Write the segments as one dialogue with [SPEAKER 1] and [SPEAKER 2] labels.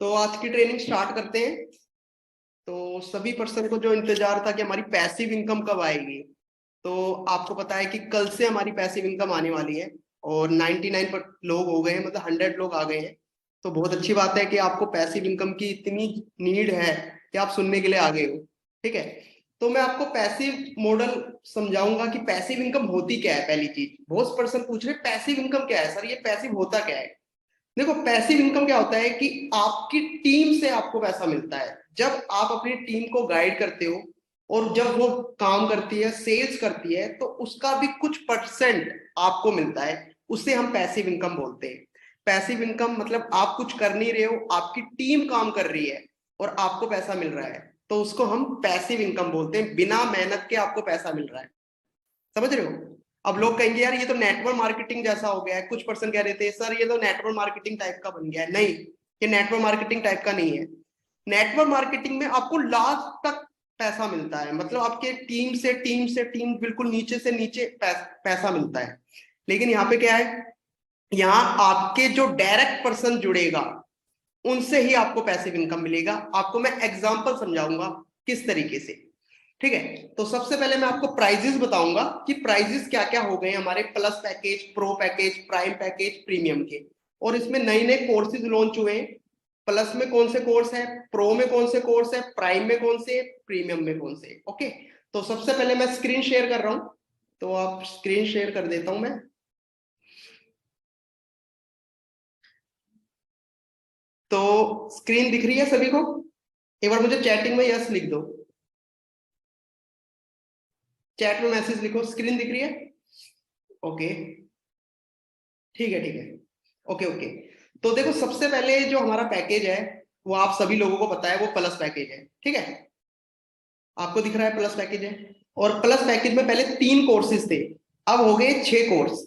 [SPEAKER 1] तो आज की ट्रेनिंग स्टार्ट करते हैं। तो सभी पर्सन को जो इंतजार था कि हमारी पैसिव इनकम कब आएगी, तो आपको पता है कि कल से हमारी पैसिव इनकम आने वाली है और 99 लोग हो गए हैं, मतलब 100 लोग आ गए हैं। तो बहुत अच्छी बात है कि आपको पैसिव इनकम की इतनी नीड है कि आप सुनने के लिए आ गए हो। ठीक है, तो मैं आपको पैसिव मॉडल समझाऊंगा कि पैसिव इनकम होती क्या है। पहली चीज, बहुत पर्सन पूछ रहे पैसिव इनकम क्या है सर, ये पैसिव होता क्या है। देखो, पैसिव इनकम क्या होता है कि आपकी टीम से आपको पैसा मिलता है जब आप अपनी टीम को गाइड करते हो, और जब वो काम करती है, सेल्स करती है, तो उसका भी कुछ परसेंट आपको मिलता है। उसे हम पैसिव इनकम बोलते हैं। पैसिव इनकम मतलब आप कुछ कर नहीं रहे हो, आपकी टीम काम कर रही है और आपको पैसा मिल रहा है, तो उसको हम पैसिव इनकम बोलते हैं। बिना मेहनत के आपको पैसा मिल रहा है, समझ रहे हो। अब लोग कहेंगे यार ये तो नेटवर्क मार्केटिंग जैसा हो गया है। कुछ पर्सन कह रहे थे सर ये तो नेटवर्क मार्केटिंग टाइप का बन गया है। नहीं, ये नेटवर्क मार्केटिंग टाइप का नहीं है। नेटवर्क मार्केटिंग में आपको लास्ट तक पैसा मिलता है, मतलब आपके टीम बिल्कुल नीचे से नीचे पैसा मिलता है। लेकिन यहाँ पे क्या है, यहाँ आपके जो डायरेक्ट पर्सन जुड़ेगा उनसे ही आपको पैसिव इनकम मिलेगा। आपको मैं एग्जांपल समझाऊंगा किस तरीके से। ठीक है, तो सबसे पहले मैं आपको प्राइजेस बताऊंगा कि प्राइजेस क्या क्या हो गए हमारे plus package, pro package, prime package, premium के। और इसमें नए नए कोर्सेज लॉन्च हुए हैं। प्लस में कौन से कोर्स है, प्रो में कौन से कोर्स है, प्राइम में कौन से, प्रीमियम में कौन से। ओके, तो सबसे पहले मैं स्क्रीन शेयर कर रहा हूं, तो आप स्क्रीन शेयर कर देता हूं मैं। तो स्क्रीन दिख रही है सभी को? एक बार मुझे चैटिंग में यस लिख दो, चैट में मैसेज लिखो स्क्रीन दिख रही है। ओके, ठीक है ठीक है, ओके ओके। तो देखो, सबसे पहले जो हमारा पैकेज है वो आप सभी लोगों को पता है, वो प्लस पैकेज है। ठीक है, आपको दिख रहा है प्लस पैकेज है। और प्लस पैकेज में पहले 3 कोर्सेज थे, अब हो गए 6 कोर्स।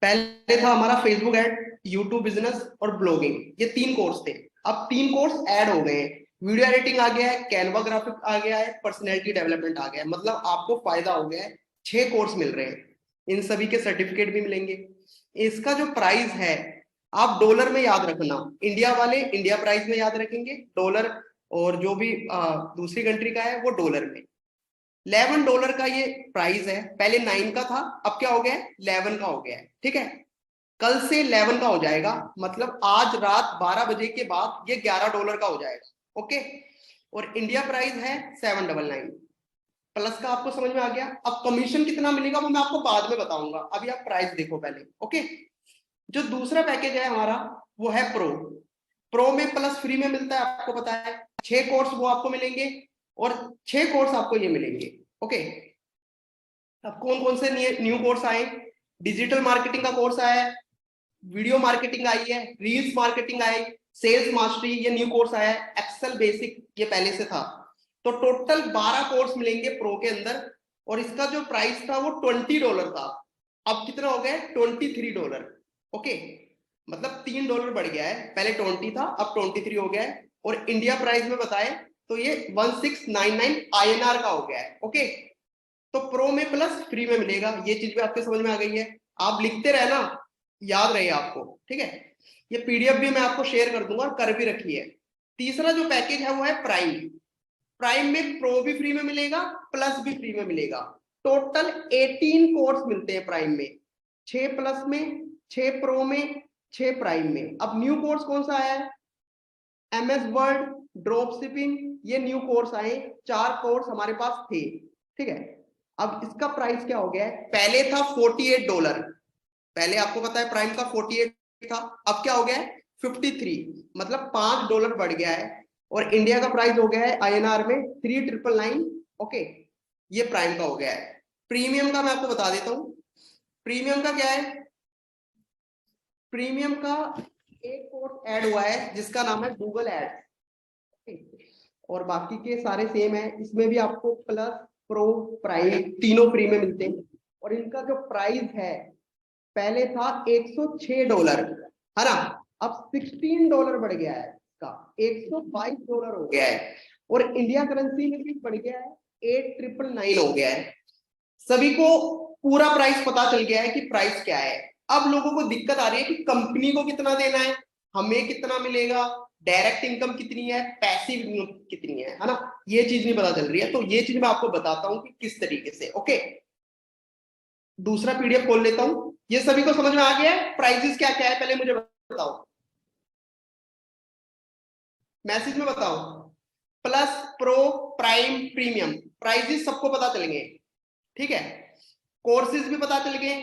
[SPEAKER 1] पहले था हमारा फेसबुक एड, यूट्यूब बिजनेस और ब्लॉगिंग, ये 3 कोर्स थे। अब 3 कोर्स ऐड हो गए हैं। वीडियो एडिटिंग आ गया है, कैनवा ग्राफिक आ गया है, पर्सनैलिटी डेवलपमेंट आ गया है। मतलब आपको फायदा हो गया है, 6 कोर्स मिल रहे हैं। इन सभी के सर्टिफिकेट भी मिलेंगे। इसका जो प्राइस है आप डॉलर में याद रखना, इंडिया वाले इंडिया प्राइस में याद रखेंगे डॉलर, और जो भी दूसरी कंट्री का है वो डॉलर में। $11 का ये प्राइस है, पहले 9 का था, अब क्या हो गया है 11 का हो गया है। ठीक है, कल से 11 का हो जाएगा, मतलब आज रात 12 बजे के बाद ये $11 का हो जाएगा। ओके, और इंडिया प्राइस है 799। प्लस का आपको समझ में आ गया। अब कमीशन कितना मिलेगा वो मैं आपको बाद में बताऊंगा, अभी आप प्राइस देखो पहले। ओके, जो दूसरा पैकेज है हमारा वो है प्रो। प्रो में प्लस फ्री में मिलता है, आपको पता है। 6 कोर्स वो आपको मिलेंगे और 6 कोर्स आपको ये मिलेंगे। ओके, अब कौन कौन से न्यू कोर्स आए, डिजिटल मार्केटिंग का कोर्स आया है, वीडियो मार्केटिंग आई है, रील्स मार्केटिंग आई, सेल्स मास्टरी ये न्यू कोर्स आया है, एक्सेल बेसिक ये पहले से था। तो टोटल 12 कोर्स मिलेंगे प्रो के अंदर। और इसका जो प्राइस था वो $20 था, अब कितना हो गया $23। ओके, मतलब $3 बढ़ गया है, पहले 20 था अब 23 हो गया है। और इंडिया प्राइस में बताए तो ये 1699 INR का हो गया है। ओके, तो प्रो में प्लस फ्री में मिलेगा, ये चीज भी आपके समझ में आ गई है। आप लिखते रहना, याद रहे आपको। ठीक है, ये पीडीएफ भी मैं आपको शेयर कर दूंगा और कर भी रखी है। तीसरा जो पैकेज है वो है प्राइम। प्राइम में प्रो भी फ्री में मिलेगा, प्लस भी फ्री में मिलेगा। टोटल 18 कोर्स मिलते हैं प्राइम में, 6 प्लस में, 6 प्रो में, 6 प्राइम में। अब न्यू कोर्स कौन सा आया है, MS वर्ड, ड्रॉप शिपिंग, ये न्यू कोर्स आए। 4 कोर्स हमारे पास थे। ठीक है, अब इसका प्राइस क्या हो गया है, पहले था $48, पहले आपको पता है प्राइम का 48 था, अब क्या हो गया है 53, मतलब $5 बढ़ गया है। और इंडिया का प्राइस हो गया है INR में 3999। ओके, ये प्राइम का हो गया है। प्रीमियम का मैं आपको बता देता हूं, प्रीमियम का क्या है। प्रीमियम का एक कोर्स ऐड हुआ है जिसका नाम है गूगल एड, और बाकी के सारे सेम है। इसमें भी आपको प्लस, प्रो, प्राइम तीनों फ्री में मिलते हैं। और इनका जो प्राइस है पहले था $106, है ना, अब $16 बढ़ गया है, इसका $122 हो गया है। और इंडिया करेंसी में भी बढ़ गया है, 8999 हो गया है। सभी को पूरा प्राइस पता चल गया है कि प्राइस क्या है। अब लोगों को दिक्कत आ रही है कि कंपनी को कितना देना है, हमें कितना मिलेगा, डायरेक्ट इनकम कितनी है, पैसिव इनकम कितनी है ना, ये चीज नहीं पता चल रही है। तो ये चीज मैं आपको बताता हूं कि किस तरीके से। ओके, दूसरा पीडीएफ खोल लेता हूं। ये सभी को समझ में आ गया है प्राइजेस क्या क्या है, पहले मुझे बताओ, मैसेज में बताओ। Plus, pro, prime, premium, prices सबको पता चल गए, ठीक है। कोर्सेज भी पता चल गए,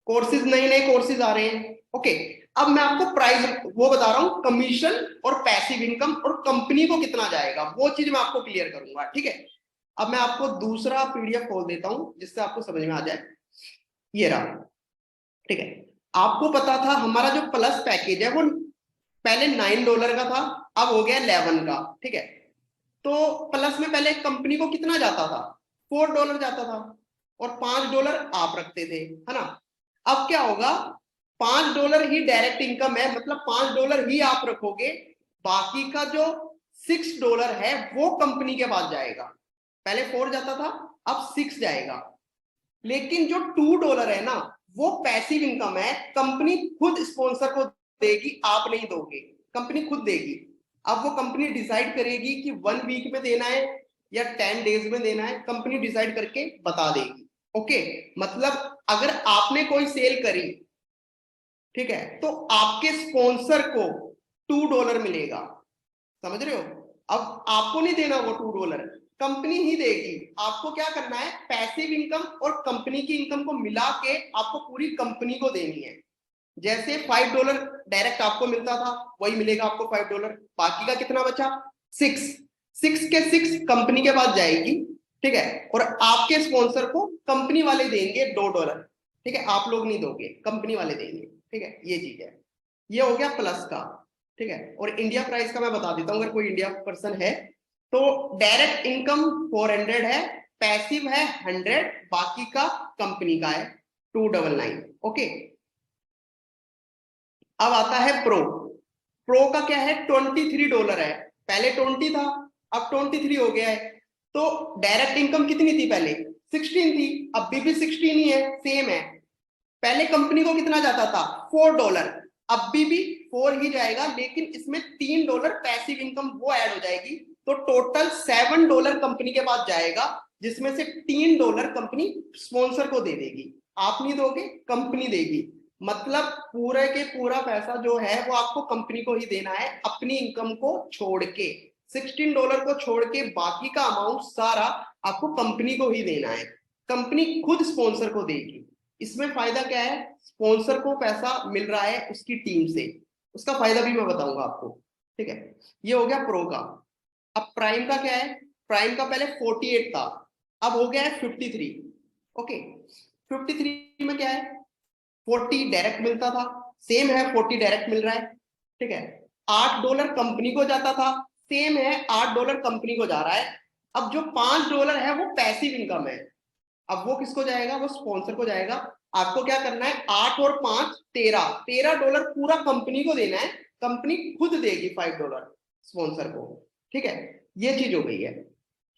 [SPEAKER 1] कोर्सेज नए नए कोर्सेज आ रहे हैं। ओके, अब मैं आपको प्राइस वो बता रहा हूं, कमीशन और पैसिव इनकम और कंपनी को कितना जाएगा वो चीज मैं आपको क्लियर करूंगा, ठीक है। अब मैं आपको दूसरा पीडीएफ खोल देता हूं जिससे आपको समझ में आ जाए। ये रहा, ठीक है। आपको पता था हमारा जो प्लस पैकेज है वो पहले $9 का था, अब हो गया 11 का, ठीक है। तो प्लस में पहले कंपनी को कितना जाता था, $4 जाता था, और $5 आप रखते थे, है ना। अब क्या होगा, $5 ही डायरेक्ट इनकम है, मतलब $5 ही आप रखोगे, बाकी का जो $6 है वो कंपनी के पास जाएगा। पहले 4 जाता था, अब 6 जाएगा। लेकिन जो $2 है ना, वो पैसिव इनकम है, कंपनी खुद स्पॉन्सर को देगी, आप नहीं दोगे, कंपनी खुद देगी। अब वो कंपनी डिसाइड करेगी कि 1 वीक में देना है या 10 डेज में देना है, कंपनी डिसाइड करके बता देगी। ओके, मतलब अगर आपने कोई सेल करी, ठीक है, तो आपके स्पॉन्सर को $2 मिलेगा, समझ रहे हो। अब आपको नहीं देना वो $2, कंपनी ही देगी। आपको क्या करना है, पैसिव इनकम और कंपनी की इनकम को मिला के आपको पूरी कंपनी को देनी है। जैसे $5 डायरेक्ट आपको मिलता था, वही मिलेगा आपको $5, बाकी का कितना बचा, 6 के 6 कंपनी के पास जाएगी, ठीक है। और आपके स्पॉन्सर को कंपनी वाले देंगे $2, ठीक है, आप लोग नहीं दोगे, कंपनी वाले देंगे, ठीक है। ये चीज है, ये हो गया प्लस का, ठीक है। और इंडिया प्राइस का मैं बता देता हूं अगर कोई इंडिया पर्सन है तो। डायरेक्ट इनकम 400 है, पैसिव है 100, बाकी का कंपनी का है 299। ओके, अब आता है प्रो। प्रो का क्या है, $23 है, पहले 20 था, अब 23 हो गया है। तो डायरेक्ट इनकम कितनी थी पहले, 16 थी, अब भी 16 ही है, सेम है। पहले कंपनी को कितना जाता था, $4, अब भी 4 ही जाएगा, लेकिन इसमें $3 पैसिव इनकम वो ऐड हो जाएगी, तो टोटल $7 कंपनी के पास जाएगा, जिसमें से $3 कंपनी स्पॉन्सर को दे देगी, आप नहीं दोगे, कंपनी देगी। मतलब पूरे के पूरा पैसा जो है वो आपको कंपनी को ही देना है, अपनी इनकम को छोड़ के, $16 को छोड़ के बाकी का अमाउंट सारा आपको कंपनी को ही देना है, कंपनी खुद स्पॉन्सर को देगी। इसमें फायदा क्या है, स्पॉन्सर को पैसा मिल रहा है उसकी टीम से, उसका फायदा भी मैं बताऊंगा आपको, ठीक है। ये हो गया प्रो का। अब प्राइम का क्या है, प्राइम का पहले 48 था, अब हो गया है 53। ओके, 53 में क्या है, 40 डायरेक्ट मिलता था, सेम है, 40 डायरेक्ट मिल रहा है, ठीक है। $8 कंपनी को जाता था, सेम है, $8 कंपनी को जा रहा है। अब जो $5 है वो पैसिव इनकम है, अब वो किसको जाएगा, वो स्पॉन्सर को जाएगा। आपको क्या करना है, 8 और 5 $13 पूरा कंपनी को देना है, कंपनी खुद देगी $5 स्पॉन्सर को, ठीक है। ये चीज हो गई है।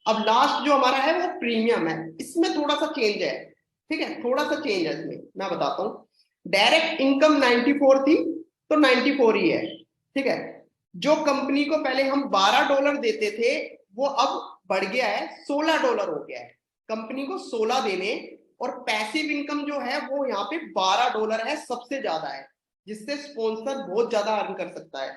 [SPEAKER 1] अब लास्ट जो हमारा है वो प्रीमियम है, इसमें थोड़ा सा चेंज है, ठीक है, थोड़ा सा चेंज है इसमें, मैं बताता हूं। डायरेक्ट इनकम 94 थी, तो 94 ही है, ठीक है। जो कंपनी को पहले हम $12 देते थे, वो अब बढ़ गया है, $16 हो गया है, कंपनी को 16 देने। और पैसिव इनकम जो है वो यहाँ पे $12 है, सबसे ज्यादा है, जिससे स्पॉन्सर बहुत ज्यादा अर्न कर सकता है,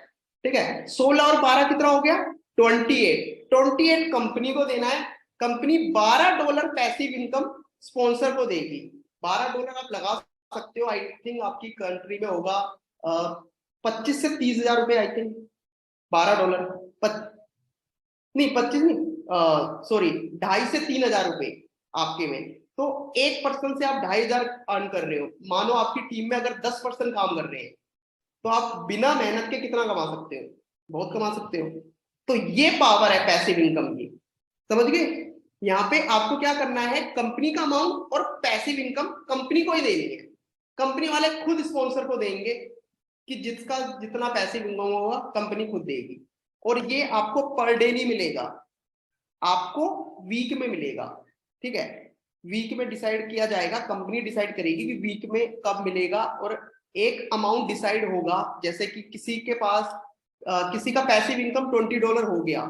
[SPEAKER 1] ठीक है। 16 और 12 कितना हो गया, 28 कंपनी को देना है, कंपनी $12 पैसिव इनकम स्पॉन्सर को देगी। $12 आप लगा सकते हो, आई थिंक आपकी कंट्री में होगा 25 से 30 हजार रुपए, आई थिंक $12 नहीं, 25 नहीं, सॉरी, 2.5 से 3 हजार रुपए आपके में। तो एक पर्सन से आप 2.5 हजार अर्न कर रहे हो, मानो आपकी टीम में अगर 10 पर्सन काम कर रहे हैं, तो आप बिना मेहनत के कितना कमा सकते हो, बहुत कमा सकते हो। तो ये पावर है पैसिव इनकम की, समझ गए। यहाँ पे आपको क्या करना है, कंपनी का अमाउंट और पैसिव इनकम कंपनी को ही देनी है, कंपनी वाले खुद स्पॉन्सर को देंगे कि जिसका जितना पैसिव इनकम होगा कंपनी खुद देगी। और ये आपको पर डे नहीं मिलेगा, आपको वीक में मिलेगा, ठीक है। वीक में डिसाइड किया जाएगा, कंपनी डिसाइड करेगी कि वीक में कब मिलेगा, और एक अमाउंट डिसाइड होगा, जैसे कि किसी के पास किसी का पैसिव इनकम $20 हो गया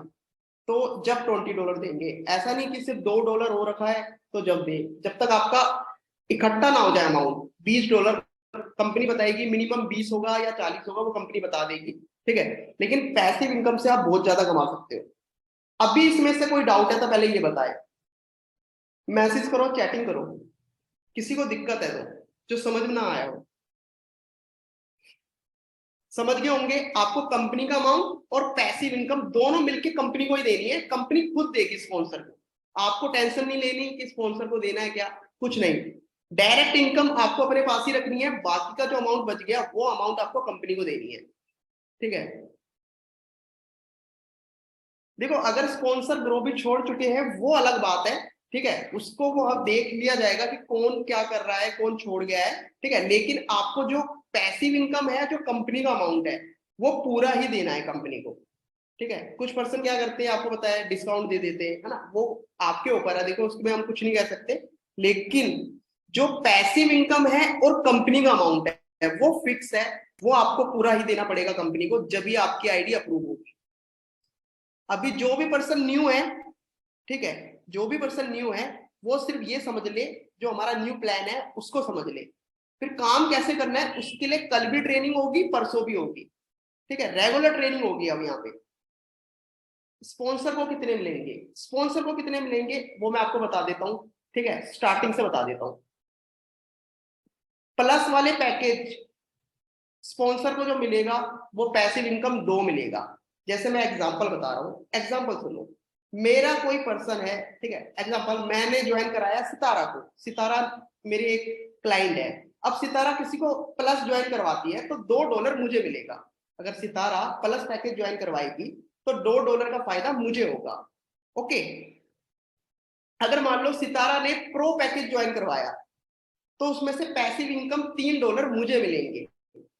[SPEAKER 1] तो जब $20 देंगे, ऐसा नहीं कि सिर्फ $2 हो रखा है तो जब दे, जब तक आपका इकट्ठा ना हो जाए अमाउंट। $20 कंपनी बताएगी, मिनिमम 20 होगा या 40 होगा, वो कंपनी बता देगी, ठीक है। लेकिन पैसिव इनकम से आप बहुत ज्यादा कमा सकते हो। अभी इसमें से कोई डाउट है तो पहले ये बताए, मैसेज करो, चैटिंग करो, किसी को दिक्कत है तो, जो समझ में ना आया हो। समझ गए होंगे, आपको कंपनी का अमाउंट और पैसिव इनकम दोनों मिलके कंपनी को ही देनी है, कंपनी खुद देगी स्पॉन्सर को। आपको टेंशन नहीं लेनी कि स्पॉन्सर को देना है क्या, कुछ नहीं। डायरेक्ट इनकम आपको अपने पास ही रखनी है, बाकी का जो अमाउंट बच गया वो अमाउंट आपको कंपनी को देनी है, ठीक है। देखो अगर स्पॉन्सर ग्रो भी छोड़ चुके हैं वो अलग बात है, ठीक है, उसको वो अब देख लिया जाएगा कि कौन क्या कर रहा है, कौन छोड़ गया है, ठीक है। लेकिन आपको जो पैसिव इनकम है, जो कंपनी का अमाउंट है, वो पूरा ही देना है कंपनी को, ठीक है। कुछ पर्सन क्या करते हैं आपको पता है, डिस्काउंट दे देते हैं, है ना, वो आपके ऊपर है, देखो उसमें हम कुछ नहीं कह सकते। लेकिन जो पैसिव इनकम है और कंपनी का अमाउंट है वो फिक्स है, वो आपको पूरा ही देना पड़ेगा कंपनी को, जब भी आपकी आईडी अप्रूव होगी। अभी जो भी पर्सन न्यू है, ठीक है, जो भी पर्सन न्यू है वो सिर्फ ये समझ ले, जो हमारा न्यू प्लान है उसको समझ ले, फिर काम कैसे करना है उसके लिए कल भी ट्रेनिंग होगी, परसों भी होगी, ठीक है, रेगुलर ट्रेनिंग होगी। अब यहाँ पे स्पॉन्सर को कितने मिलेंगे, स्पॉन्सर को कितने मिलेंगे वो मैं आपको बता देता हूँ, ठीक है, स्टार्टिंग से बता देता हूँ। प्लस वाले पैकेज स्पॉन्सर को जो मिलेगा वो पैसिव इनकम 2 मिलेगा। जैसे मैं एग्जांपल बता रहा हूँ, एग्जांपल सुनो, मेरा कोई पर्सन है, ठीक है, एग्जांपल मैंने ज्वाइन कराया सितारा को, सितारा मेरी एक क्लाइंट है। अब सितारा किसी को प्लस ज्वाइन करवाती है तो $2 मुझे मिलेगा। अगर सितारा प्लस पैकेज ज्वाइन करवाएगी तो $2 का फायदा मुझे होगा, ओके। अगर मान लो सितारा ने प्रो पैकेज ज्वाइन करवाया तो उसमें से पैसिव इनकम $3 मुझे मिलेंगे,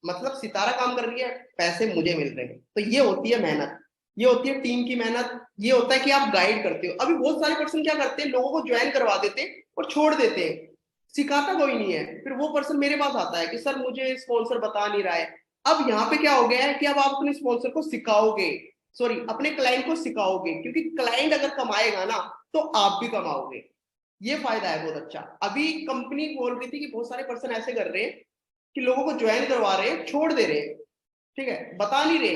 [SPEAKER 1] मतलब सितारा काम कर रही है, पैसे मुझे मिल रहे हैं। तो ये होती है मेहनत, ये होती है टीम की मेहनत, ये होता है कि आप गाइड करते हो। अभी बहुत सारे पर्सन क्या करते हैं, लोगों को ज्वाइन करवा देते हैं और छोड़ देते हैं, सिखाता कोई नहीं है। फिर वो पर्सन मेरे पास आता है कि सर मुझे स्पॉन्सर बता नहीं रहा है। अब यहाँ पे क्या हो गया है कि अब आप अपने स्पॉन्सर को सिखाओगे, सॉरी अपने क्लाइंट को सिखाओगे, क्योंकि क्लाइंट अगर कमाएगा ना तो आप भी कमाओगे, ये फायदा है बहुत अच्छा। अभी कंपनी बोल रही थी कि बहुत सारे पर्सन ऐसे कर रहे हैं कि लोगों को ज्वाइन करवा रहे हैं, छोड़ दे रहे हैं, ठीक है, बता नहीं रहे,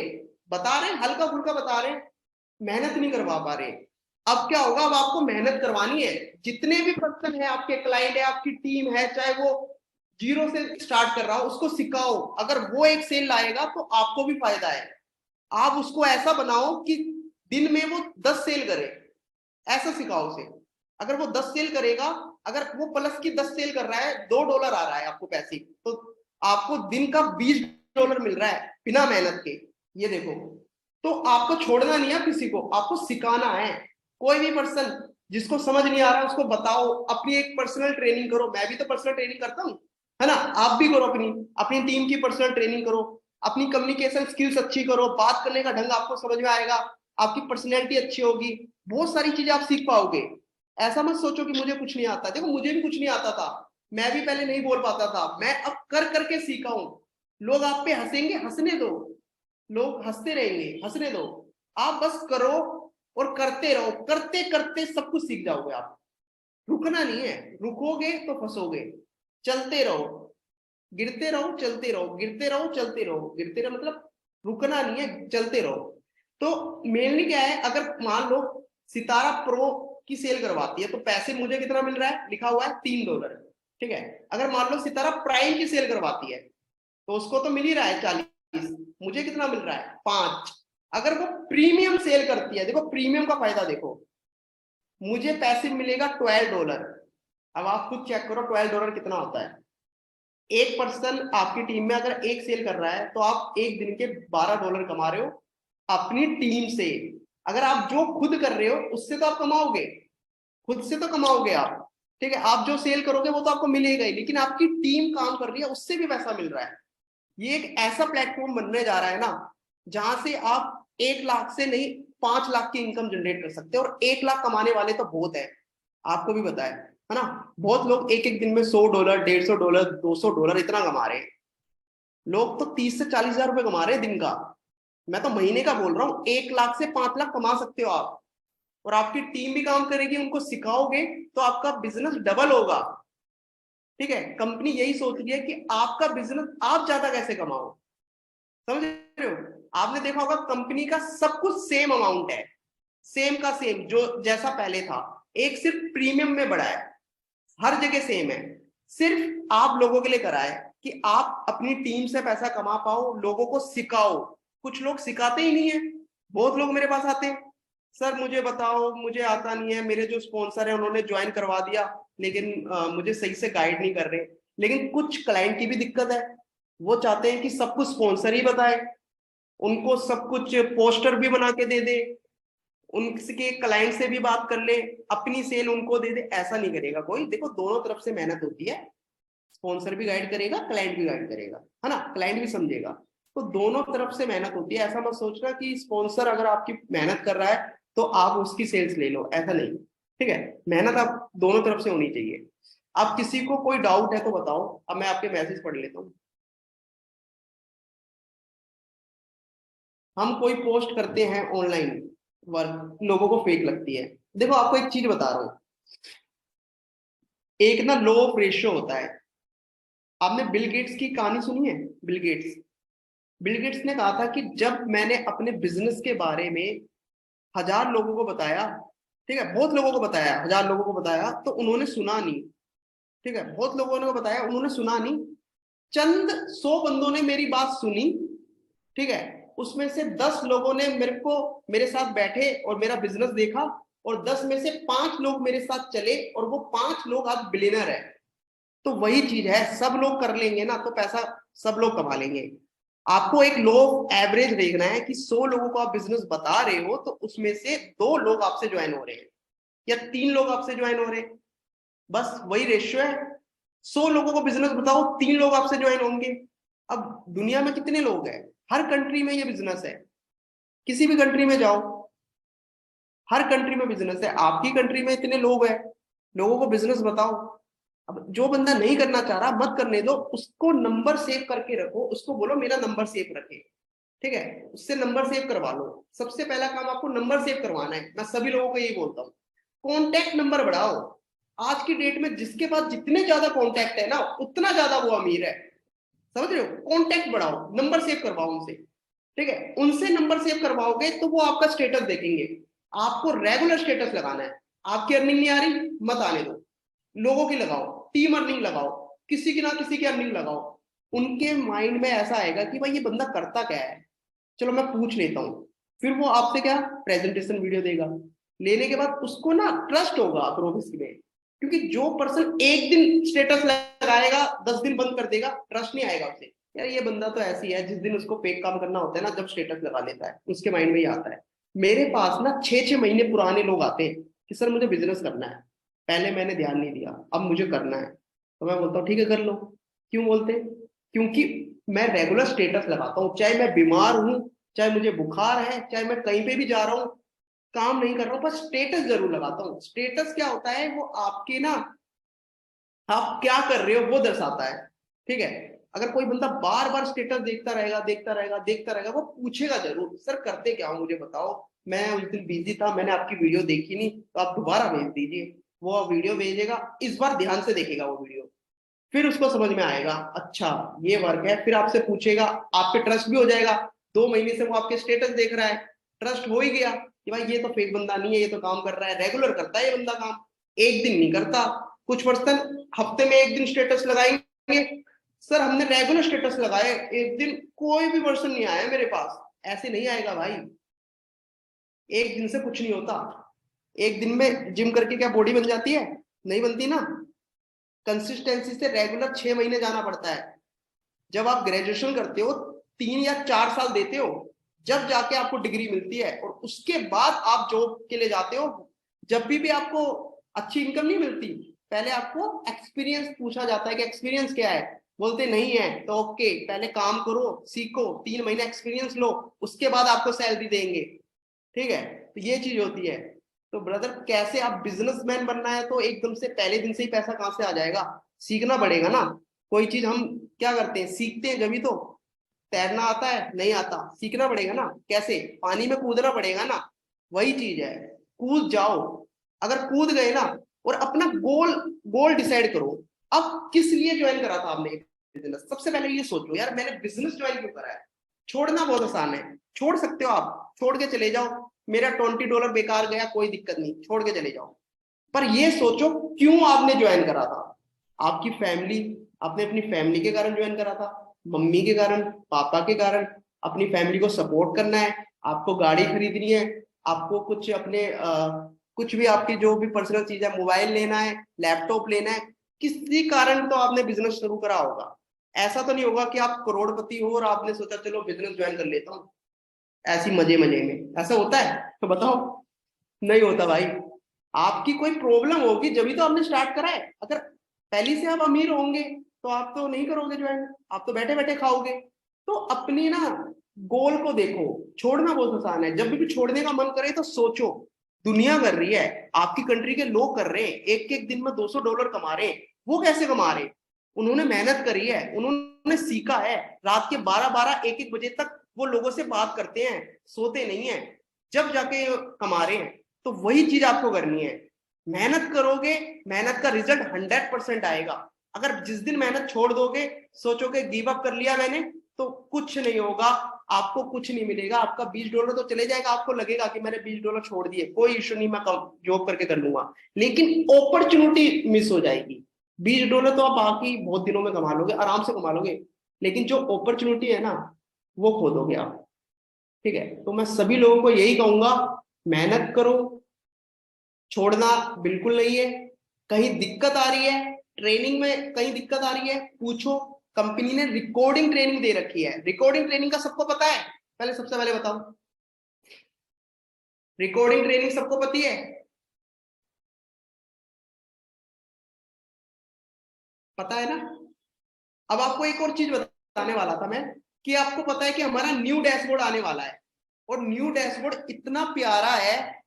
[SPEAKER 1] बता रहे हल्का फुल्का बता रहे, मेहनत नहीं करवा पा रहे। अब क्या होगा, अब आपको मेहनत करवानी है। जितने भी पर्सन है आपके क्लाइंट है, आपकी टीम है, चाहे वो जीरो से स्टार्ट कर रहा हो, उसको सिखाओ। अगर वो एक सेल लाएगा तो आपको भी फायदा है। आप उसको ऐसा बनाओ कि दिन में वो 10 सेल करे, ऐसा सिखाओ उसे। अगर वो 10 सेल करेगा, अगर वो प्लस की 10 सेल कर रहा है, $2 आ रहा है आपको पैसे, तो आपको दिन का $20 मिल रहा है बिना मेहनत के, ये देखो। तो आपको छोड़ना नहीं है किसी को, आपको सिखाना है। कोई भी पर्सन जिसको समझ नहीं आ रहा उसको बताओ, अपनी एक पर्सनल ट्रेनिंग करो, मैं भी तो पर्सनल ट्रेनिंग करता हूँ, है ना, आप भी करो, अपनी अपनी टीम की पर्सनल ट्रेनिंग करो, अपनी कम्युनिकेशन स्किल्स अच्छी करो, बात करने का ढंग आपको समझ में आएगा, आपकी पर्सनैलिटी अच्छी होगी, बहुत सारी चीजें आप सीख पाओगे। ऐसा मत सोचो कि मुझे कुछ नहीं आता, देखो मुझे भी कुछ नहीं आता था, मैं भी पहले नहीं बोल पाता था, मैं अब कर करके सीखा हूं। लोग आप पे हंसेंगे, हंसने दो, लोग हंसते रहेंगे, हंसने दो, आप बस करो और करते रहो, करते करते सब कुछ सीख जाओगे आप। रुकना नहीं है, रुकोगे तो फंसोगे, चलते रहो, गिरते रहो चलते रहो, गिरते रहो चलते रहो, गिरते रहो मतलब रुकना नहीं है, चलते रहो। तो मेनली क्या है, अगर मान लो सितारा प्रो की सेल करवाती है तो पैसे मुझे कितना मिल रहा है, लिखा हुआ है $3, ठीक है। अगर मान लो सितारा प्राइम की सेल करवाती है तो उसको तो मिल ही रहा है 40, मुझे कितना मिल रहा है 5। अगर वो प्रीमियम सेल करती है, देखो प्रीमियम का फायदा देखो, मुझे पैसे मिलेगा $12। अब आप खुद चेक करो $12 कितना होता है। एक पर्सन आपकी टीम में अगर एक सेल कर रहा है तो आप एक दिन के $12 कमा रहे हो अपनी टीम से। अगर आप जो खुद कर रहे हो उससे तो आप कमाओगे, खुद से तो कमाओगे आप, ठीक है, आप जो सेल करोगे वो तो आपको मिलेगा ही, लेकिन आपकी टीम काम कर रही है उससे भी पैसा मिल रहा है। ये एक ऐसा प्लेटफॉर्म बनने जा रहा है ना, जहां से आप 1 लाख से नहीं 5 लाख की इनकम जनरेट कर सकते हो, और 1 लाख कमाने वाले तो बहुत है, आपको भी पता है ना। बहुत लोग एक एक दिन में $100, $150, $200 इतना कमा रहे हैं। लोग तो 30 से 40 हजार रुपए कमा रहे हैं दिन का। मैं तो महीने का बोल रहा हूँ, 1 लाख से 5 लाख कमा सकते हो आप, और आपकी टीम भी काम करेगी, उनको सिखाओगे तो आपका बिजनेस डबल होगा। ठीक है, कंपनी यही सोच रही है कि आपका बिजनेस आप ज्यादा कैसे कमाओ, समझ रहे हो। आपने देखा होगा कंपनी का सब कुछ सेम अमाउंट है, सेम का सेम जो जैसा पहले था, एक सिर्फ प्रीमियम में बढ़ा है, हर जगह सेम है। सिर्फ आप लोगों के लिए करा है कि आप अपनी टीम से पैसा कमा पाओ, लोगों को सिखाओ। कुछ लोग सिखाते ही नहीं है, बहुत लोग मेरे पास आते हैं, सर मुझे बताओ, मुझे आता नहीं है, मेरे जो स्पॉन्सर है उन्होंने ज्वाइन करवा दिया, लेकिन मुझे सही से गाइड नहीं कर रहे। लेकिन कुछ क्लाइंट की भी दिक्कत है, वो चाहते हैं कि सब कुछ स्पॉन्सर ही बताए, उनको सब कुछ पोस्टर भी बना के दे दे, उनके क्लाइंट से भी बात कर ले, अपनी सेल उनको दे दे। ऐसा नहीं करेगा कोई। देखो दोनों तरफ से मेहनत होती है, स्पॉन्सर भी गाइड करेगा, क्लाइंट भी गाइड करेगा, है ना, क्लाइंट भी समझेगा। तो दोनों तरफ से मेहनत होती है। ऐसा मत सोचना कि स्पॉन्सर अगर आपकी मेहनत कर रहा है तो आप उसकी सेल्स ले लो, ऐसा नहीं। ठीक है, मेहनत आप दोनों तरफ से होनी चाहिए। आप किसी को कोई डाउट है तो बताओ, अब मैं आपके मैसेज पढ़ लेता हूँ। हम कोई पोस्ट करते हैं ऑनलाइन वर्क, लोगों को फेक लगती है। देखो आपको एक चीज बता रहा हूँ, एक ना लो ऑफ रेशियो होता है। आपने बिल गेट्स की कहानी सुनी है? बिल गेट्स, बिल गेट्स ने कहा था कि जब मैंने अपने बिजनेस के बारे में 1,000 लोगों को बताया, ठीक है, बहुत लोगों को बताया, 1,000 लोगों को बताया, तो उन्होंने सुना नहीं। ठीक है, बहुत लोगों ने बताया, उन्होंने सुना नहीं। चंद 100 बंदों ने मेरी बात सुनी, ठीक है, उसमें से 10 लोगों ने मेरे साथ बैठे और मेरा बिजनेस देखा, और 10 में से 5 लोग मेरे साथ चले, और वो 5 लोग आज बिलियनर है। तो वही चीज है, सब लोग कर लेंगे ना तो पैसा सब लोग कमा लेंगे। आपको एक लो एवरेज देखना है कि 100 लोगों को आप बिजनेस बता रहे हो तो उसमें से 2 लोग आपसे ज्वाइन हो रहे हैं या 3 लोग आपसे ज्वाइन हो रहे हैं, बस वही रेशियो है। 100 लोगों को बिजनेस बताओ, 3 लोग आपसे ज्वाइन होंगे। अब दुनिया में कितने लोग हैं? हर कंट्री में ये बिजनेस है, किसी भी कंट्री में जाओ, हर कंट्री में बिजनेस है। आपकी कंट्री में इतने लोग हैं, लोगों को बिजनेस बताओ। अब जो बंदा नहीं करना चाह रहा मत करने दो, उसको नंबर सेव करके रखो, उसको बोलो मेरा नंबर सेव रखे, ठीक है, उससे नंबर सेव करवा लो। सबसे पहला काम आपको नंबर सेव करवाना है। मैं सभी लोगों को यही बोलता हूँ, कॉन्टैक्ट नंबर बढ़ाओ। आज की डेट में जिसके पास जितने ज्यादा कॉन्टैक्ट है ना, उतना ज्यादा वो अमीर है, समझ रहे हो। कॉन्टैक्ट बढ़ाओ, नंबर सेव करवाओ उनसे, ठीक है, उनसे नंबर सेव करवाओगे तो वो आपका स्टेटस देखेंगे। आपको रेगुलर स्टेटस लगाना है। आपकी अर्निंग नहीं आ रही, मत आने दो, लोगों की लगाओ, टीम अर्निंग लगाओ, किसी की ना किसी की अर्निंग लगाओ। उनके माइंड में ऐसा आएगा कि भाई ये बंदा करता क्या है, चलो मैं पूछ लेता हूँ। फिर वो आपसे क्या प्रेजेंटेशन वीडियो देगा, लेने के बाद उसको ना ट्रस्ट होगा प्रोफेस में। क्योंकि जो पर्सन एक दिन स्टेटस लगाएगा 10 दिन बंद कर देगा, ट्रस्ट नहीं आएगा उसे। यार ये बंदा तो ऐसी है, जिस दिन उसको फेक काम करना होता है ना, जब स्टेटस लगा लेता है, उसके माइंड में ही आता है। मेरे पास ना 6-6 महीने पुराने लोग आते हैं कि सर मुझे बिजनेस करना है, पहले मैंने ध्यान नहीं दिया, अब मुझे करना है। तो मैं बोलता हूँ ठीक है कर लो। क्यों बोलते? क्योंकि मैं रेगुलर स्टेटस लगाता हूँ, चाहे मैं बीमार हूँ, चाहे मुझे बुखार है, चाहे मैं कहीं पे भी जा रहा हूँ, काम नहीं कर रहा हूँ, पर स्टेटस जरूर लगाता हूँ। स्टेटस क्या होता है, वो आपके ना, आप क्या कर रहे हो वो दर्शाता है। ठीक है, अगर कोई बंदा बार बार स्टेटस देखता रहेगा देखता रहेगा देखता रहेगा, वो पूछेगा जरूर सर करते क्या हो मुझे बताओ, मैं उस दिन बिजी था, मैंने आपकी वीडियो देखी नहीं, तो आप दोबारा भेज दीजिए। वो वीडियो भेजेगा, इस बार ध्यान से देखेगा वो वीडियो, फिर उसको समझ में आएगा अच्छा ये वर्क है, फिर आपसे पूछेगा, आप पे ट्रस्ट भी हो जाएगा। 2 महीने से वो आपके स्टेटस देख रहा है, ट्रस्ट हो ही गया कि भाई ये तो फेक बंदा नहीं है, ये तो काम कर रहा है, रेगुलर करता है ये बंदा काम, एक दिन नहीं करता। कुछ पर्सन हफ्ते में एक दिन स्टेटस लगाएंगे, सर हमने रेगुलर स्टेटस लगाए, एक दिन कोई भी पर्सन नहीं आया मेरे पास। ऐसे नहीं आएगा भाई, एक दिन से कुछ नहीं होता। एक दिन में जिम करके क्या बॉडी बन जाती है? नहीं बनती ना। कंसिस्टेंसी से रेगुलर 6 महीने जाना पड़ता है। जब आप ग्रेजुएशन करते हो, 3 या 4 साल देते हो, जब जाके आपको डिग्री मिलती है, और उसके बाद आप जॉब के लिए जाते हो। जब भी आपको अच्छी इनकम नहीं मिलती, पहले आपको एक्सपीरियंस पूछा जाता है कि एक्सपीरियंस क्या है, बोलते नहीं है तो ओके, पहले काम करो, सीखो, 3 महीने एक्सपीरियंस लो, उसके बाद आपको सैलरी देंगे। ठीक है, तो ये चीज होती है। तो ब्रदर कैसे आप बिजनेसमैन बनना है तो एकदम से पहले दिन से ही पैसा कहां से आ जाएगा? सीखना पड़ेगा ना। कोई चीज हम क्या करते हैं, सीखते हैं जब ही तो। तैरना आता है? नहीं आता, सीखना पड़ेगा ना। कैसे? पानी में कूदना पड़ेगा ना। वही चीज है, कूद जाओ। अगर कूद गए ना, और अपना गोल गोल डिसाइड करो। अब किस लिए ज्वाइन करा था आपने बिजनेस? सबसे पहले ये सोचो यार, मैंने बिजनेस ज्वाइन क्यों करा है। छोड़ना बहुत आसान है, छोड़ सकते हो आप, छोड़ के चले जाओ। मेरा $20 बेकार गया, कोई दिक्कत नहीं, छोड़ के चले जाओ। पर ये सोचो क्यों आपने ज्वाइन करा था। आपकी फैमिली, आपने अपनी फैमिली के कारण ज्वाइन करा था, मम्मी के कारण, पापा के कारण। अपनी फैमिली को सपोर्ट करना है, आपको गाड़ी खरीदनी है, आपको कुछ अपने कुछ भी आपकी जो भी पर्सनल चीज है, मोबाइल लेना है, लैपटॉप लेना है, किसी कारण तो आपने बिजनेस शुरू करा होगा। ऐसा तो नहीं होगा कि आप करोड़पति हो और आपने सोचा चलो बिजनेस ज्वाइन कर लेता हूँ ऐसी मजे मजे में। ऐसा होता है तो बताओ? नहीं होता भाई। आपकी कोई प्रॉब्लम होगी जब तो आपने स्टार्ट करा है। अगर पहले से आप अमीर होंगे तो आप तो नहीं करोगे ज्वाइन, आप तो बैठे बैठे खाओगे। तो अपनी ना गोल को देखो। छोड़ना बहुत आसान है, जब भी छोड़ने का मन करे तो सोचो। दुनिया कर रही है, आपकी कंट्री के लोग कर रहे हैं, एक एक दिन में $200 कमा रहे हैं। वो कैसे कमा रहे हैं? उन्होंने मेहनत करी है, उन्होंने सीखा है। रात के 12-12 1-1 बजे तक वो लोगों से बात करते हैं, सोते नहीं है, जब जाके कमा रहे हैं। तो वही चीज आपको करनी है। मेहनत करोगे, मेहनत का रिजल्ट 100% आएगा। अगर जिस दिन मेहनत छोड़ दोगे, सोचोगे गिव अप कर लिया मैंने, तो कुछ नहीं होगा। आपको कुछ नहीं मिलेगा। आपका $20 तो चले जाएगा, आपको लगेगा कि मैंने $20 छोड़ दिए, कोई इश्यू नहीं, मैं जॉब करके कर लूंगा। लेकिन अपॉर्चुनिटी मिस हो जाएगी। $20 तो आप बाकी बहुत दिनों में कमा लोगे, आराम से कमा लोगे। लेकिन जो अपॉर्चुनिटी है ना, वो खो दोगे आप। ठीक है, तो मैं सभी लोगों को यही कहूंगा, मेहनत करो, छोड़ना बिल्कुल नहीं है। कहीं दिक्कत आ रही है, ट्रेनिंग में कहीं दिक्कत आ रही है, पूछो। कंपनी ने रिकॉर्डिंग ट्रेनिंग दे रखी है। रिकॉर्डिंग ट्रेनिंग का सबको पता है? पहले सबसे पहले बताओ, रिकॉर्डिंग ट्रेनिंग सबको पता है? पता है ना? अब आपको एक और चीज बताने वाला था मैं, कि आपको पता है कि हमारा न्यू डैशबोर्ड आने वाला है। और न्यू डैशबोर्ड इतना प्यारा है,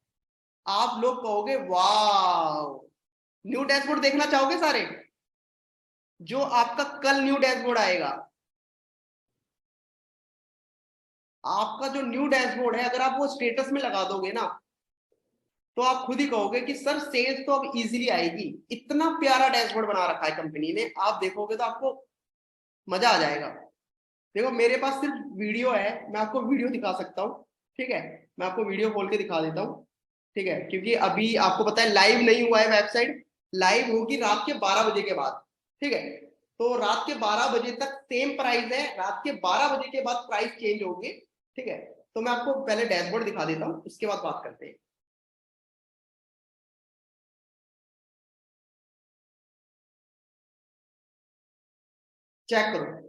[SPEAKER 1] आप लोग कहोगे वाह। न्यू डैशबोर्ड देखना चाहोगे सारे? जो आपका कल न्यू डैशबोर्ड आएगा, आपका जो न्यू डैशबोर्ड है, अगर आप वो स्टेटस में लगा दोगे ना, तो आप खुद ही कहोगे कि सर सेल्स तो अब इजीली आएगी। इतना प्यारा डैशबोर्ड बना रखा है कंपनी ने, आप देखोगे तो आपको मजा आ जाएगा। देखो मेरे पास सिर्फ वीडियो है, मैं आपको वीडियो दिखा सकता हूँ। ठीक है, मैं आपको वीडियो खोल के दिखा देता हूँ। ठीक है, क्योंकि अभी आपको पता है लाइव नहीं हुआ है वेबसाइट। लाइव होगी रात के 12 बजे के बाद। ठीक है, तो रात के 12 बजे तक सेम प्राइस है, रात के 12 बजे के बाद प्राइस चेंज होगी। ठीक है, तो मैं आपको पहले डैशबोर्ड दिखा देता हूँ, उसके बाद बात करते हैं। चेक करो।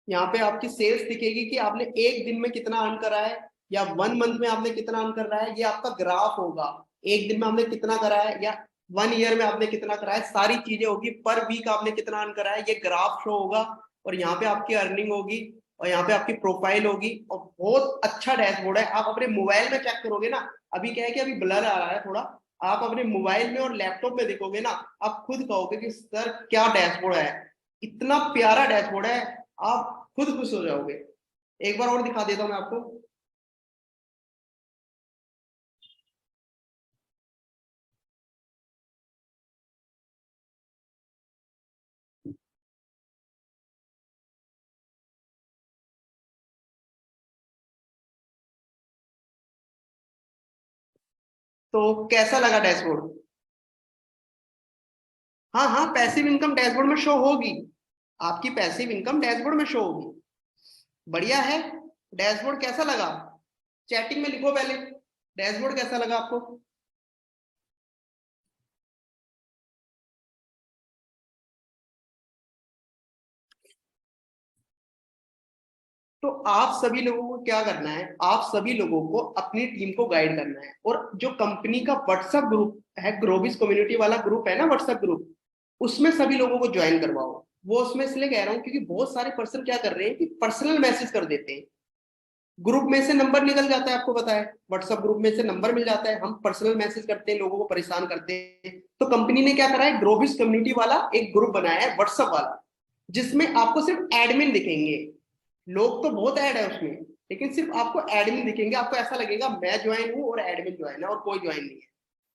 [SPEAKER 1] यहाँ पे आपकी सेल्स दिखेगी कि आपने एक दिन में कितना अर्न करा है, या 1 मंथ में आपने कितना अर्न कर रहा है। ये आपका ग्राफ होगा। एक दिन में आपने कितना करा है, या 1 ईयर में आपने कितना करा है, सारी चीजें होगी। पर वीक आपने कितना अर्न करा है, ये ग्राफ शो होगा। और यहाँ पे आपकी अर्निंग होगी, और यहाँ पे आपकी प्रोफाइल होगी। और बहुत अच्छा डैशबोर्ड है, आप अपने मोबाइल में चेक करोगे ना। अभी क्या है कि अभी ब्लर आ रहा है थोड़ा। आप अपने मोबाइल में और लैपटॉप में देखोगे ना, आप खुद कहोगे कि सर क्या डैशबोर्ड है। इतना प्यारा डैशबोर्ड है, आप खुद खुश हो जाओगे। एक बार और दिखा देता हूं मैं आपको। तो कैसा लगा डैशबोर्ड? हाँ हाँ, पैसिव इनकम डैशबोर्ड में शो होगी। आपकी पैसिव इनकम डैशबोर्ड में शो होगी। बढ़िया है। डैशबोर्ड कैसा लगा? चैटिंग में लिखो पहले, डैशबोर्ड कैसा लगा आपको। तो आप सभी लोगों को क्या करना है, आप सभी लोगों को अपनी टीम को गाइड करना है, और जो कंपनी का व्हाट्सएप ग्रुप है, ग्रोबिस कम्युनिटी वाला ग्रुप है ना व्हाट्सएप ग्रुप, उसमें सभी लोगों को ज्वाइन करवाओ। वो उसमें इसलिए कह रहा हूँ क्योंकि बहुत सारे पर्सन क्या कर रहे हैं कि पर्सनल मैसेज कर देते हैं, ग्रुप में से नंबर निकल जाता है, आपको पता है व्हाट्सएप ग्रुप में से नंबर मिल जाता है, हम पर्सनल मैसेज करते हैं, लोगों को परेशान करते हैं। तो कंपनी ने क्या करा है, ग्रोबिस कम्युनिटी वाला एक ग्रुप बनाया है व्हाट्सएप वाला, जिसमें आपको सिर्फ एडमिन दिखेंगे, लोग तो बहुत ऐड है उसमें, लेकिन सिर्फ आपको एडमिन दिखेंगे, आपको ऐसा लगेगा मैं ज्वाइन हूँ और एडमिन ज्वाइन है और कोई ज्वाइन नहीं है।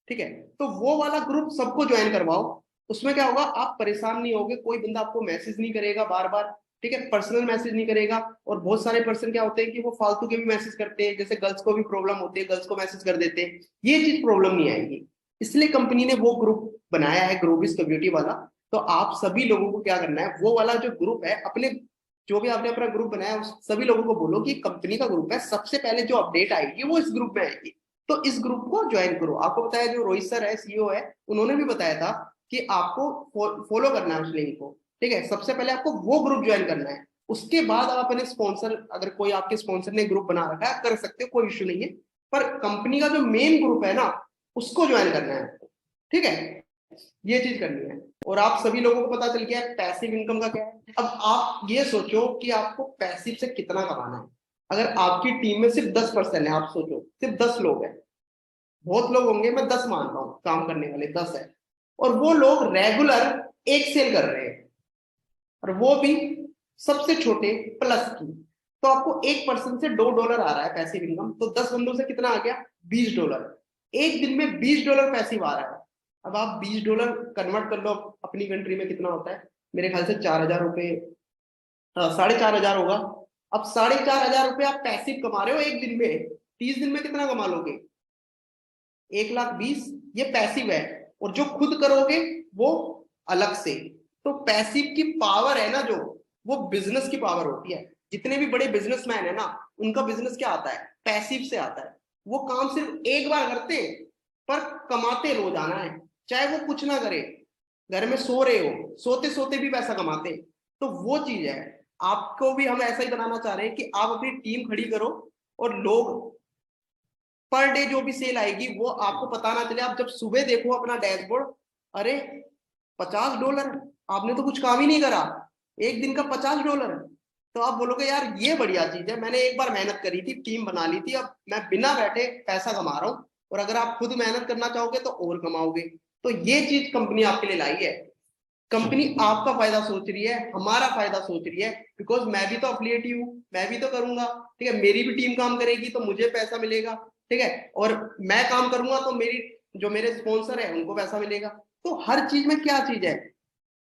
[SPEAKER 1] ठीक है, तो वो वाला ग्रुप सबको ज्वाइन करवाओ। उसमें क्या होगा, आप परेशान नहीं होगे, कोई बंदा आपको मैसेज नहीं करेगा बार बार, ठीक है, पर्सनल मैसेज नहीं करेगा। और बहुत सारे पर्सन क्या होते हैं कि वो फालतू के भी मैसेज करते हैं, जैसे गर्ल्स को भी प्रॉब्लम होती है, गर्ल्स को मैसेज कर देते हैं, ये चीज प्रॉब्लम नहीं आएगी। इसलिए कंपनी ने वो ग्रुप बनाया है ग्रोबिस कम्युनिटी वाला। तो आप सभी लोगों को क्या करना है, वो वाला जो ग्रुप है, अपने जो भी आपने अपना ग्रुप बनाया उस सभी लोगों को बोलो कि कंपनी का ग्रुप है, सबसे पहले जो अपडेट आएगी वो इस ग्रुप में आएगी, तो इस ग्रुप को ज्वाइन करो। आपको बताया जो रोहित सर है, सीईओ है, उन्होंने भी बताया था कि आपको फॉलो करना है उस लिंक को। ठीक है, सबसे पहले आपको वो ग्रुप ज्वाइन करना है, उसके बाद आप अपने स्पॉन्सर, अगर कोई आपके स्पॉन्सर ने ग्रुप बना रखा है कर सकते हो, कोई इश्यू नहीं है, पर कंपनी का जो मेन ग्रुप है ना उसको ज्वाइन करना है। ठीक है, ये चीज करनी है। और आप सभी लोगों को पता चल गया है पैसिव इनकम का क्या है। अब आप ये सोचो कि आपको पैसिव से कितना कमाना है। अगर आपकी टीम में सिर्फ 10% है, आप सोचो सिर्फ 10 लोग हैं, बहुत लोग होंगे, मैं 10 मान रहा हूँ, काम करने वाले 10 है, और वो लोग रेगुलर एक सेल कर रहे हैं, और वो भी सबसे छोटे प्लस की, तो आपको 1% से $2 आ रहा है पैसिव इनकम, तो 10 बंदों से कितना आ गया, $20। एक दिन में $20 पैसिव आ रहा है। अब आप $20 कन्वर्ट कर लो अपनी कंट्री में कितना होता है, मेरे ख्याल से 4,000 रुपये, 4,500 होगा। अब 4,500 रुपये आप पैसिव कमा रहे हो एक दिन में, 30 दिन में कितना कमा लोगे, 1,20,000, ये पैसिव है। और जो खुद करोगे वो अलग से। तो पैसिव की पावर है ना जो, वो बिजनेस की पावर होती है। जितने भी बड़े बिजनेसमैन है ना, उनका बिजनेस क्या आता है, पैसिव से आता है। वो काम सिर्फ एक बार करते हैं, पर कमाते रोजाना है, चाहे वो कुछ ना करे, घर में सो रहे हो, सोते सोते भी पैसा कमाते। तो वो चीज है, आपको भी हम ऐसा ही बनाना चाह रहे हैं कि आप अपनी टीम खड़ी करो, और लोग पर डे जो भी सेल आएगी वो आपको पता ना चले, आप जब सुबह देखो अपना डैशबोर्ड, अरे $50, आपने तो कुछ काम ही नहीं करा, एक दिन का $50, तो आप बोलोगे यार ये बढ़िया चीज है, मैंने एक बार मेहनत करी थी, टीम बना ली थी, अब मैं बिना बैठे पैसा कमा रहा हूँ। और अगर आप खुद मेहनत करना चाहोगे तो और कमाओगे। तो ये चीज कंपनी आपके लिए लाई है। कंपनी आपका फायदा सोच रही है, हमारा फायदा सोच रही है, बिकॉज मैं भी तो अफिलिएट ही हूँ, मैं भी तो करूंगा। ठीक है, मेरी भी टीम काम करेगी तो मुझे पैसा मिलेगा। ठीक है, और मैं काम करूंगा तो मेरी जो मेरे स्पॉन्सर है उनको पैसा मिलेगा। तो हर चीज में क्या चीज है,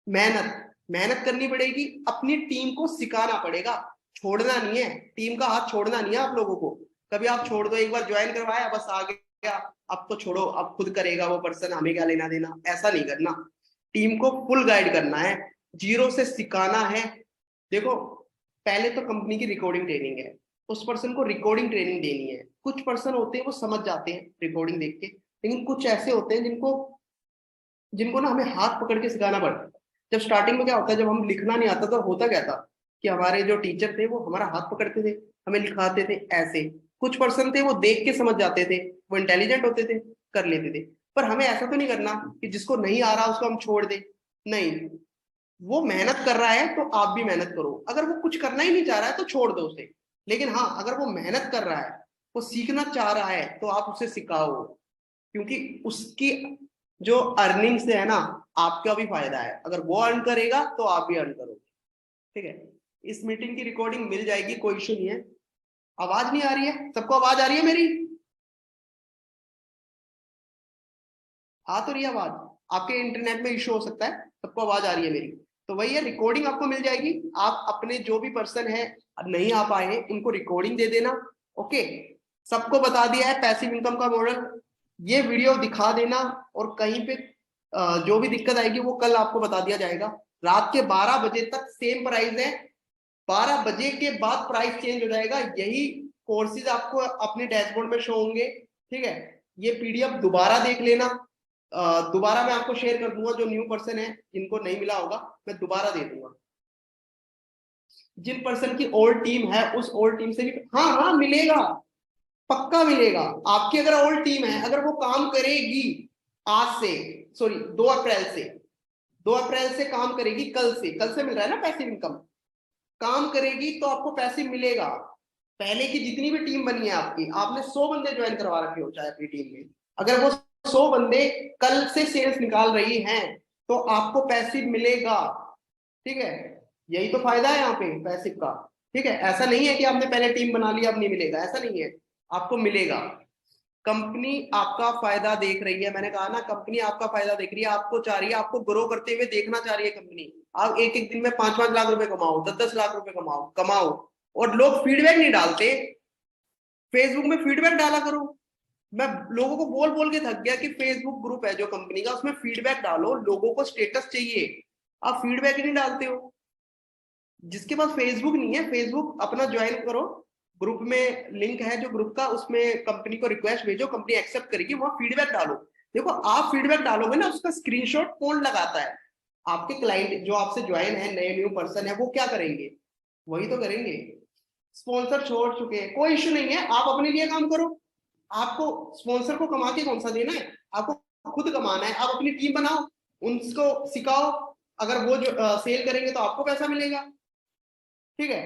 [SPEAKER 1] मेहनत, मेहनत करनी पड़ेगी, अपनी टीम को सिखाना पड़ेगा, छोड़ना नहीं है, टीम का हाथ छोड़ना नहीं है आप लोगों को। कभी आप छोड़ दो, एक बार ज्वाइन करवाया बस आ गया, अब तो छोड़ो, अब खुद करेगा वो पर्सन, हमें क्या लेना देना, ऐसा नहीं करना। टीम को फुल गाइड करना है, जीरो से सिखाना है। देखो, पहले तो कंपनी की रिकॉर्डिंग ट्रेनिंग है, उस पर्सन को रिकॉर्डिंग ट्रेनिंग देनी है। कुछ पर्सन होते हैं वो समझ जाते हैं रिकॉर्डिंग देख के, लेकिन कुछ ऐसे होते हैं जिनको जिनको ना हमें हाथ पकड़ के सिखाना पड़ता है। जब स्टार्टिंग में क्या होता है, जब हम लिखना नहीं आता तो होता क्या था कि हमारे जो टीचर थे वो हमारा हाथ पकड़ते थे, हमें लिखाते थे ऐसे। कुछ पर्सन थे वो देख के समझ जाते थे, वो इंटेलिजेंट होते थे, कर लेते थे। पर हमें ऐसा तो नहीं करना कि जिसको नहीं आ रहा उसको हम छोड़ दें, नहीं, वो मेहनत कर रहा है तो आप भी मेहनत करो। अगर वो कुछ करना ही नहीं चाह रहा है तो छोड़ दो उसे, लेकिन हाँ अगर वो मेहनत कर रहा है, वो सीखना चाह रहा है, तो आप उसे सिखाओ, क्योंकि उसकी जो अर्निंग से है ना, आपका भी फायदा है। अगर वो अर्न करेगा तो आप भी अर्न करोगे। ठीक है, इस मीटिंग की रिकॉर्डिंग मिल जाएगी, कोई इशू नहीं है। आवाज नहीं आ रही है सबको, आवाज आ रही है मेरी, आ तो रही है आवाज, आपके इंटरनेट में इशू हो सकता है, सबको आवाज आ रही है मेरी। तो वही है, रिकॉर्डिंग आपको मिल जाएगी, आप अपने जो भी पर्सन है नहीं आ पाए हैं उनको रिकॉर्डिंग दे देना। ओके, सबको बता दिया है पैसिव इनकम का मॉडल, ये वीडियो दिखा देना, और कहीं पे जो भी दिक्कत आएगी वो कल आपको बता दिया जाएगा। रात के 12 बजे तक सेम प्राइस है, 12 बजे के बाद प्राइस चेंज हो जाएगा। यही कोर्सेज आपको अपने डैशबोर्ड में शो होंगे। ठीक है, ये पीडीएफ दोबारा देख लेना, दोबारा मैं आपको शेयर कर दूंगा, जो न्यू पर्सन है जिनको नहीं मिला होगा मैं दोबारा दे दूंगा। जिन पर्सन की ओल्ड टीम है उस ओल्ड टीम से भी, हाँ हाँ मिलेगा, पक्का मिलेगा। आपकी अगर ओल्ड टीम है, अगर वो काम करेगी आज से, सॉरी 2 अप्रैल से, 2 अप्रैल से काम करेगी, कल से मिल रहा है ना पैसिव इनकम, काम करेगी तो आपको पैसिव मिलेगा। पहले की जितनी भी टीम बनी है आपकी, आपने 100 बंदे ज्वाइन करवा रखे हो चाहे अपनी टीम में, अगर वो 100 बंदे कल से सेल्स निकाल रही हैं तो आपको पैसिव मिलेगा। ठीक है, यही तो फायदा है यहाँ पे पैसिव का। ठीक है, ऐसा नहीं है कि आपने पहले टीम बना लिया अब नहीं मिलेगा, ऐसा नहीं है, आपको मिलेगा। कंपनी आपका फायदा देख रही है, मैंने कहा ना कंपनी आपका फायदा देख रही है, आपको चाह रही है, आपको ग्रो करते हुए देखना चाह रही है कंपनी। आप एक एक दिन में 5-5 लाख रुपए कमाओ, 10-10 लाख रुपए कमाओ कमाओ। और लोग फीडबैक नहीं डालते, फेसबुक में फीडबैक डाला करो। मैं लोगों को बोल बोल के थक गया कि फेसबुक ग्रुप है जो कंपनी का, उसमें फीडबैक डालो, लोगों को स्टेटस चाहिए, आप फीडबैक ही नहीं डालते हो। जिसके पास फेसबुक नहीं है, फेसबुक अपना ज्वाइन करो, ग्रुप में लिंक है जो ग्रुप का, उसमें कंपनी को रिक्वेस्ट भेजो, कंपनी एक्सेप्ट करेगी, वहां फीडबैक डालो। देखो आप फीडबैक डालोगे ना, उसका स्क्रीनशॉट कौन लगाता है? आपके क्लाइंट जो आपसे ज्वाइन है, नए न्यू पर्सन है, वो क्या करेंगे? वही तो करेंगे। स्पॉन्सर छोड़ चुके हैं, कोई इश्यू नहीं है, आप अपने लिए काम करो। आपको स्पॉन्सर को कमा के कौन सा देना है, आपको खुद कमाना है। आप अपनी टीम बनाओ, उनको सिखाओ, अगर वो जो सेल करेंगे तो आपको पैसा मिलेगा। ठीक है,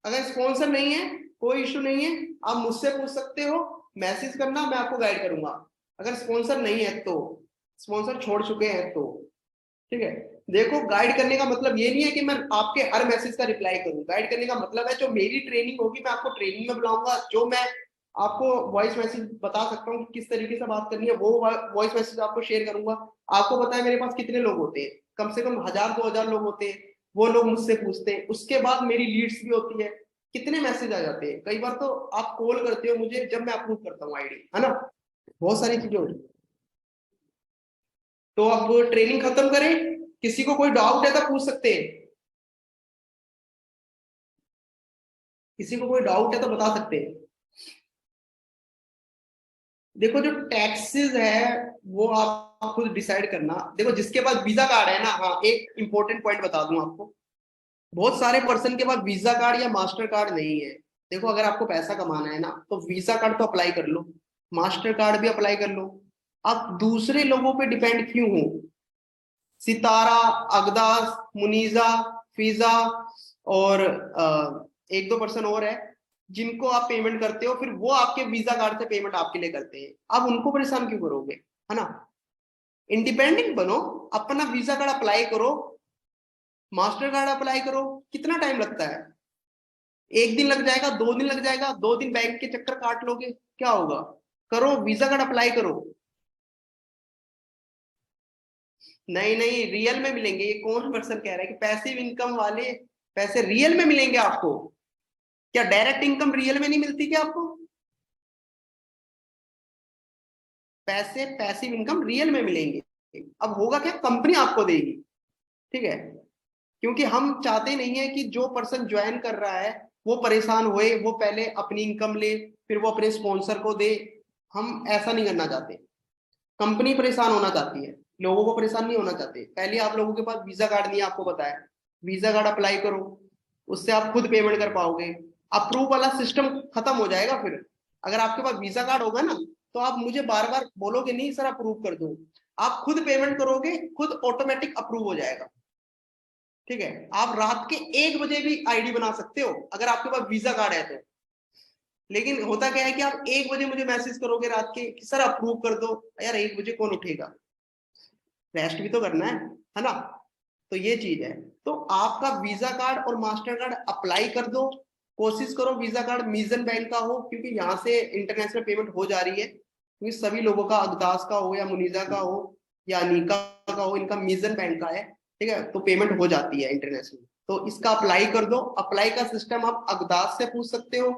[SPEAKER 1] अगर स्पॉन्सर नहीं है कोई इशू नहीं है, आप मुझसे पूछ सकते हो, मैसेज करना, मैं आपको गाइड करूंगा। अगर स्पॉन्सर नहीं है तो, स्पॉन्सर छोड़ चुके हैं तो, ठीक है। देखो गाइड करने का मतलब ये नहीं है कि मैं आपके हर मैसेज का रिप्लाई करूं, गाइड करने का मतलब है जो मेरी ट्रेनिंग होगी मैं आपको ट्रेनिंग में बुलाऊंगा, जो मैं आपको वॉइस मैसेज बता सकता हूँ कि किस तरीके से बात करनी है, वो वॉइस मैसेज आपको शेयर करूंगा। आपको पता है मेरे पास कितने लोग होते हैं, कम से कम 1000-2000 लोग होते हैं, वो लोग मुझसे पूछते हैं, उसके बाद मेरी लीड्स भी होती है, कितने मैसेज आ जाते हैं। कई बार तो आप कॉल करते हो मुझे जब मैं अप्रूव करता हूँ आईडी, है ना, बहुत सारी चीजें होती हैं। तो अब ट्रेनिंग खत्म करें, किसी को कोई डाउट है तो पूछ सकते हैं, किसी को कोई डाउट है तो बता सकते हैं। देखो जो टैक्सेस है वो आप खुद डिसाइड करना। देखो जिसके पास वीजा कार्ड है ना, हाँ एक इंपॉर्टेंट पॉइंट बता दूं आपको, बहुत सारे पर्सन के पास वीजा कार्ड या मास्टर कार्ड नहीं है। देखो अगर आपको पैसा कमाना है ना तो वीजा कार्ड तो अप्लाई कर लो, मास्टर कार्ड भी अप्लाई कर लो। आप दूसरे लोगों पे डिपेंड क्यों हो? सितारा, अगदास, मुनीजा, फीजा और एक दो पर्सन और है जिनको आप पेमेंट करते हो, फिर वो आपके वीजा कार्ड से पेमेंट आपके लिए करते हैं, आप उनको परेशान क्यों करोगे, है ना। इंडिपेंडेंट बनो, अपना वीजा कार्ड अप्लाई करो, मास्टर कार्ड अप्लाई करो। कितना टाइम लगता है? एक दिन लग जाएगा, 2 दिन लग जाएगा, 2 दिन बैंक के चक्कर काट लोगे, क्या होगा? करो, वीजा कार्ड अप्लाई करो। नहीं नहीं, रियल में मिलेंगे, ये कौन पर्सन कह रहा है कि पैसिव इनकम वाले पैसे रियल में मिलेंगे आपको? क्या डायरेक्ट इनकम रियल में नहीं मिलती क्या आपको? पैसे पैसिव इनकम रियल में मिलेंगे। अब होगा क्या, कंपनी आपको देगी। ठीक है, क्योंकि हम चाहते नहीं है कि जो पर्सन ज्वाइन कर रहा है वो परेशान होए, वो पहले अपनी इनकम ले फिर वो अपने स्पॉन्सर को दे, हम ऐसा नहीं करना चाहते। कंपनी परेशान होना चाहती है, लोगों को परेशान नहीं होना चाहते। पहले आप लोगों के पास वीजा कार्ड नहीं है, आपको पता है, वीजा कार्ड अप्लाई करो, उससे आप खुद पेमेंट कर पाओगे। अप्रूव वाला सिस्टम खत्म हो जाएगा फिर। अगर आपके पास वीजा कार्ड होगा ना तो आप मुझे बार बार बोलोगे नहीं सर अप्रूव कर दो, आप खुद पेमेंट करोगे, खुद ऑटोमेटिक अप्रूव हो जाएगा। ठीक है, आप रात के 1 बजे भी आईडी बना सकते हो अगर आपके पास वीजा कार्ड है तो। लेकिन होता क्या है कि आप 1 बजे मुझे मैसेज करोगे रात के कि सर अप्रूव कर दो, यार 1 बजे कौन उठेगा, रेस्ट भी तो करना है ना। तो ये चीज है। तो आपका वीजा कार्ड और मास्टर कार्ड अप्लाई कर दो, कोशिश करो वीजा कार्ड मीजन बैंक का हो, क्योंकि यहाँ से इंटरनेशनल पेमेंट हो जा रही है, क्योंकि सभी लोगों का अगदास का हो या मुनीजा का हो या अनीका का हो, इनका मीजन बैंक का है। ठीक है, तो पेमेंट हो जाती है इंटरनेशनल, तो इसका अप्लाई कर दो। अप्लाई का सिस्टम आप अगदास से पूछ सकते हो,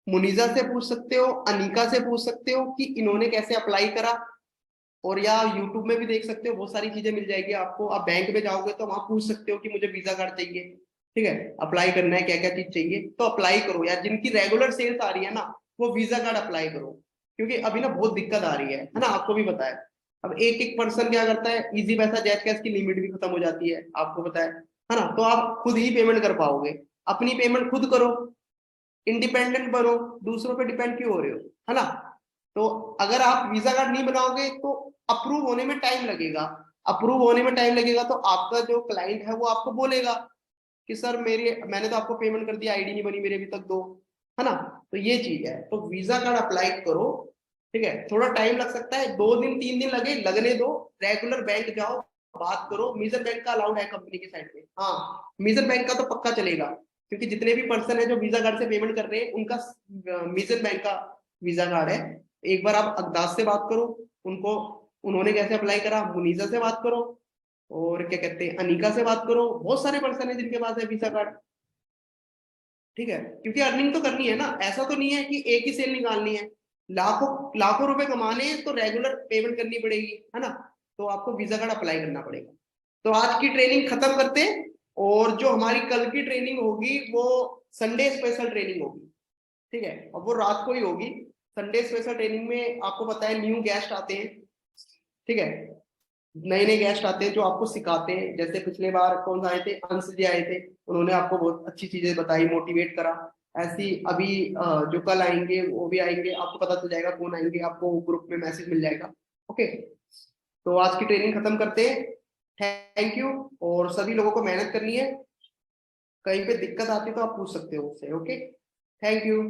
[SPEAKER 1] मुनीजा से पूछ सकते हो, अनीका से पूछ सकते हो कि इन्होंने कैसे अप्लाई करा, और या यूट्यूब में भी देख सकते हो, बहुत सारी चीजें मिल जाएगी आपको। आप बैंक में जाओगे तो वहां पूछ सकते हो कि मुझे वीजा कार्ड चाहिए, ठीक है, अप्लाई करना है, क्या क्या चीज चाहिए, तो अप्लाई करो यार। जिनकी रेगुलर सेल्स आ रही है ना वो वीजा कार्ड अप्लाई करो, क्योंकि अभी ना बहुत दिक्कत आ रही है ना, आपको भी पता है। अब एक एक पर्सन क्या करता है, इजी पैसा जैज कैश की लिमिट भी खत्म हो जाती है, आपको पता है ना, तो आप खुद ही पेमेंट कर पाओगे। अपनी पेमेंट खुद करो, इंडिपेंडेंट बनो, दूसरों पे डिपेंड क्यों हो रहे हो, है ना। तो अगर आप वीजा कार्ड नहीं बनाओगे तो अप्रूव होने में टाइम लगेगा, अप्रूव होने में टाइम लगेगा तो आपका जो क्लाइंट है वो आपको बोलेगा कि सर मैंने तो आपको पेमेंट कर दिया, आईडी नहीं बनी मेरी अभी तक दो, है ना। तो ये चीज है, तो वीजा कार्ड अप्लाई करो, ठीक है। थोड़ा टाइम लग सकता है, 2 दिन 3 दिन लगने दो। रेगुलर बैंक जाओ, बात करो, मीजर बैंक का अलाउड है कंपनी की साइड पे, हाँ मीजर बैंक का तो पक्का चलेगा, क्योंकि जितने भी पर्सन है जो वीजा कार्ड से पेमेंट कर रहे हैं उनका मीजर बैंक का वीजा कार्ड है। एक बार आप अकदास से बात करो, उनको उन्होंने कैसे अप्लाई करा, मुनीजा से बात करो, और क्या कहते हैं अनिका से बात करो, बहुत सारे पर्सन है जिनके पास है वीजा कार्ड, ठीक है। क्योंकि अर्निंग तो करनी है ना, ऐसा तो नहीं है कि एक ही सेल निकालनी है, लाखों लाखों रुपए कमाने हैं तो रेगुलर पेमेंट करनी पड़ेगी, है ना। तो आपको वीजा कार्ड अप्लाई करना पड़ेगा। तो आज की ट्रेनिंग खत्म करते हैं, और जो हमारी कल की ट्रेनिंग होगी वो संडे स्पेशल ट्रेनिंग होगी, ठीक है, और वो रात को ही होगी। संडे स्पेशल ट्रेनिंग में आपको पता है न्यू गेस्ट आते हैं, ठीक है, नए नए गेस्ट आते हैं जो आपको सिखाते हैं। जैसे पिछले बार कौन सा आए थे, अंश जी आए थे, उन्होंने आपको बहुत अच्छी चीजें बताई, मोटिवेट करा। ऐसी अभी जो कल आएंगे वो भी आएंगे, आपको पता चल जाएगा कौन आएंगे, आपको ग्रुप में मैसेज मिल जाएगा। ओके, तो आज की ट्रेनिंग खत्म करते हैं। थैंक यू, और सभी लोगों को मेहनत करनी है, कहीं पे दिक्कत आती है तो आप पूछ सकते हो उससे। Okay, thank you.